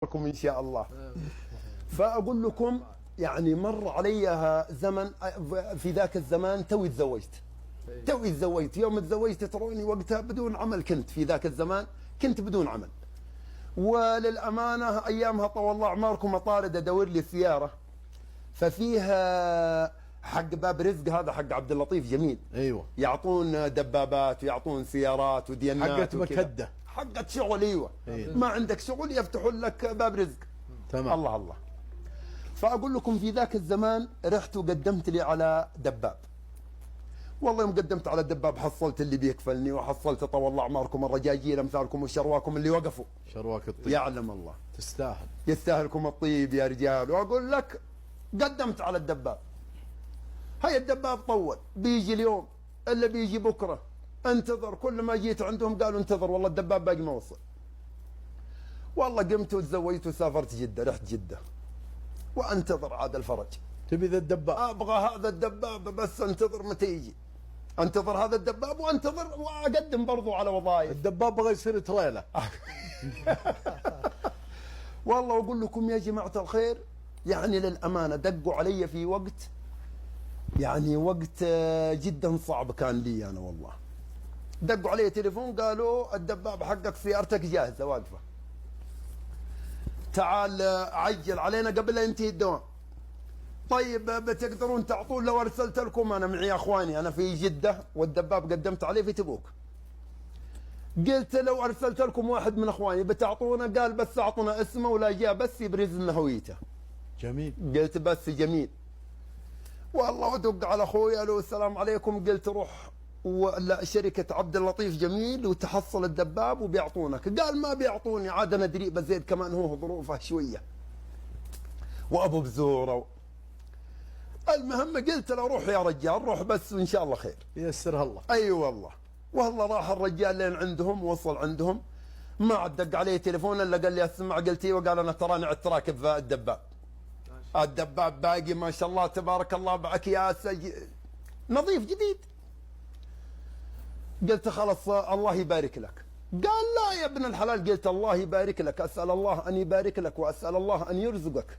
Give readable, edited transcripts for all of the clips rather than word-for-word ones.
لكم إن شاء الله. فأقول لكم يعني مر علي زمن، في ذاك الزمان توي تزوجت يوم تزوجت تروني وقتها بدون عمل، كنت في ذاك الزمان كنت بدون عمل، وللأمانة أيامها طول الله أعماركم أطارد أدور لي سيارة، ففيها حق باب رزق، هذا حق عبد اللطيف جميل، ايوه يعطون دبابات ويعطون سيارات وديانات، حقت مكده، حقت شغل. ايوه ما عندك شغل يفتحون لك باب رزق. تمام. الله الله. فاقول لكم في ذاك الزمان رحت وقدمت لي على دباب، والله يوم قدمت على الدباب حصلت اللي بيكفلني، وحصلت طول الله اعماركم الرجاجيل امثالكم وشرواكم اللي وقفوا. شرواك الطيب، يعلم الله تستاهل، يستاهلكم الطيب يا رجال. واقول لك قدمت على الدباب، هاي الدباب طول، بيجي اليوم الا بيجي بكره، انتظر. كل ما جيت عندهم قالوا انتظر والله الدباب باقي ما وصل. والله قمت وتزوجت وسافرت جده، رحت جده وانتظر عاد الفرج. تبي ذا الدباب؟ ابغى هذا الدباب، بس انتظر متى يجي، انتظر هذا الدباب وانتظر واقدم برضو على وظائف. الدباب بغى يصير تريلا. والله واقول لكم يا جماعه الخير، يعني للامانه دقوا علي في وقت، يعني وقت جدا صعب كان لي انا والله. دقوا علي تليفون قالوا الدباب حقك سيارتك جاهزه واقفه، تعال عجل علينا قبل لا ينتهي الدوام. طيب بتقدرون تعطون لو ارسلت لكم؟ انا معي اخواني، انا في جده والدباب قدمت عليه في تبوك. قلت لو ارسلت لكم واحد من اخواني بتعطونا؟ قال بس اعطونا اسمه ولا جاء بس يبرز لنا هويته. جميل. قلت بس جميل. والله ودق على اخوي، قالوا السلام عليكم. قلت روح ولا شركه عبد اللطيف جميل وتحصل الدباب وبيعطونك. قال ما بيعطوني، عاد انا دريب زيد كمان هو ظروفه شويه وابو بزوره. المهم قلت له روح يا رجال، روح بس وان شاء الله خير ييسرها الله. اي أيوة والله. والله راح الرجال لين عندهم، وصل عندهم ما عاد دق علي تليفون الا قال لي اسمع. قلت ايوه. قال انا تراني عدت راكب الدباب، الدباب باقي ما شاء الله تبارك الله باكياس نظيف جديد. قلت خلاص الله يبارك لك. قال لا يا ابن الحلال. قلت الله يبارك لك، اسال الله ان يبارك لك واسال الله ان يرزقك.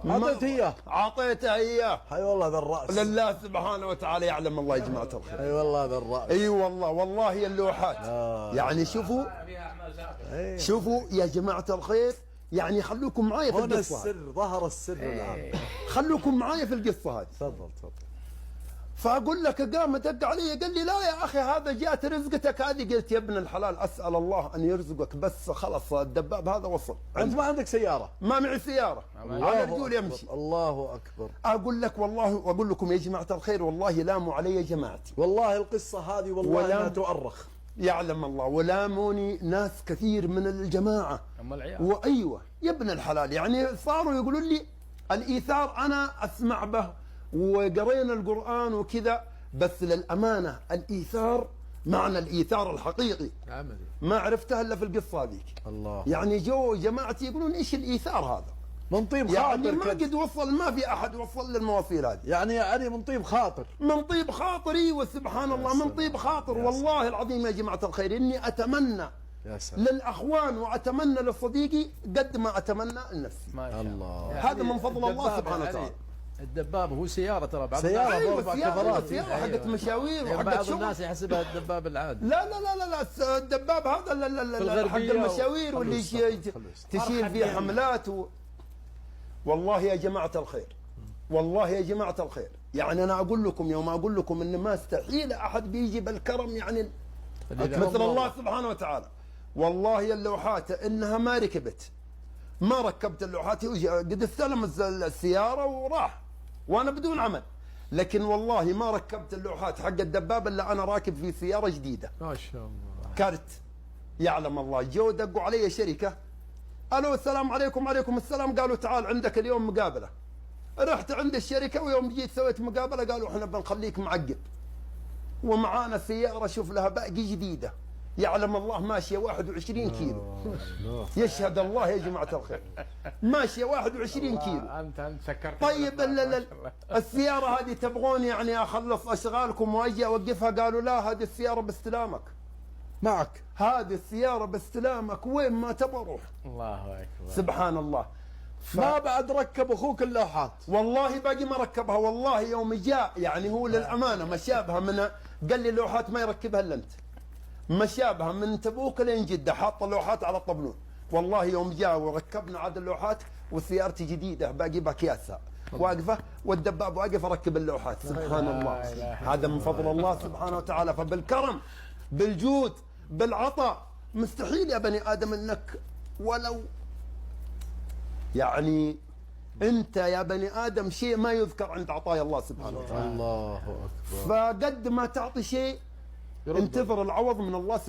اعطيته اياه؟ اعطيته اياه. اي والله ذا الراس، لله سبحانه وتعالى يعلم الله يا جماعه الخير. اي والله ذا الراس. اي والله والله اللوحات يعني شوفوا شوفوا يا جماعه الخير، يعني خلوكم معايا في هنا القصه. السر، ظهر السر الان. خلوكم معايا في القصه هذه. تفضل تفضل. فاقول لك قام دق علي قال لي لا يا اخي هذا جات رزقتك هذه. قلت يا ابن الحلال اسال الله ان يرزقك، بس خلص الدباب هذا وصل. انت ما عندك سياره؟ ما معي سياره، على رجولي امشي. الله اكبر. اقول لك والله واقول لكم يا جماعه الخير، والله لاموا علي جماعتي، والله القصه هذه والله انها تؤرخ. يعلم الله. ولاموني ناس كثير من الجماعه. وايوه يا ابن الحلال، يعني صاروا يقولون لي الايثار انا اسمع به وقرينا القرآن وكذا، بس للأمانة الإيثار معنى الإيثار الحقيقي ما عرفته إلا في القصة هذيك. الله. يعني جو جماعتي يقولون إيش الإيثار هذا؟ من طيب خاطر يعني ما قد وصل، ما في أحد وصل للمواصيل هذه. يعني من طيب خاطر. من طيب خاطري وسبحان الله من طيب خاطر. والله العظيم يا جماعة الخير إني أتمنى يا سلام للأخوان وأتمنى لصديقي قد ما أتمنى لنفسي. ما شاء الله. هذا من فضل الله سبحانه وتعالى. الدباب هو سيارة ترى، بعض سيارة أيوة كفرات. سيارة حقت مشاوير يعني وحقت بعض شغل. الناس يحسبها الدباب العادي. لا لا لا لا الدباب هذا حق المشاوير واللي تشيل فيه حملات والله يا جماعة الخير، والله يا جماعة الخير، يعني أنا أقول لكم يوم أقول لكم إن ما استحيل أحد بيجي بالكرم، يعني مثل الله سبحانه وتعالى. والله اللوحات إنها ما ركبت، ما ركبت اللوحات، قد استلم السيارة وراح وأنا بدون عمل، لكن والله ما ركبت اللوحات حق الدباب إلا أنا راكب في سيارة جديدة ما شاء الله. كارت. يعلم الله. جو دقوا علي شركة، ألو السلام عليكم. عليكم السلام. قالوا تعال عندك اليوم مقابلة. رحت عند الشركة ويوم جيت سويت مقابلة قالوا احنا بنخليك معقب ومعانا سيارة شوف لها باقي جديدة، يعلم الله ماشية 21 كيلو. يشهد الله يا جماعة الخير، ماشية 21 كيلو. انت سكرت. طيب السيارة هذه تبغون يعني اخلص اشغالكم واجي اوقفها؟ قالوا لا هذه السيارة باستلامك. معك. هذه السيارة باستلامك وين ما تبغى روح. الله اكبر. سبحان الله. ما بعد ركب اخوك اللوحات. والله باقي ما ركبها، والله يوم جاء يعني هو للأمانة مشابها من، قال لي اللوحات ما يركبها إلا أنت. مشابها من تبوك لين جدة، حاط اللوحات على الطبلون. والله يوم جاء وركبنا عاد اللوحات وسيارتي جديدة باقي باكياسها واقفة والدباب واقف اركب اللوحات. سبحان الله. هذا من فضل الله سبحانه وتعالى. فبالكرم بالجود بالعطاء مستحيل يا بني آدم انك ولو يعني انت يا بني آدم شيء ما يذكر عند عطايا الله سبحانه وتعالى. الله اكبر. فقد ما تعطي شيء انتظر العوض من الله سبحانه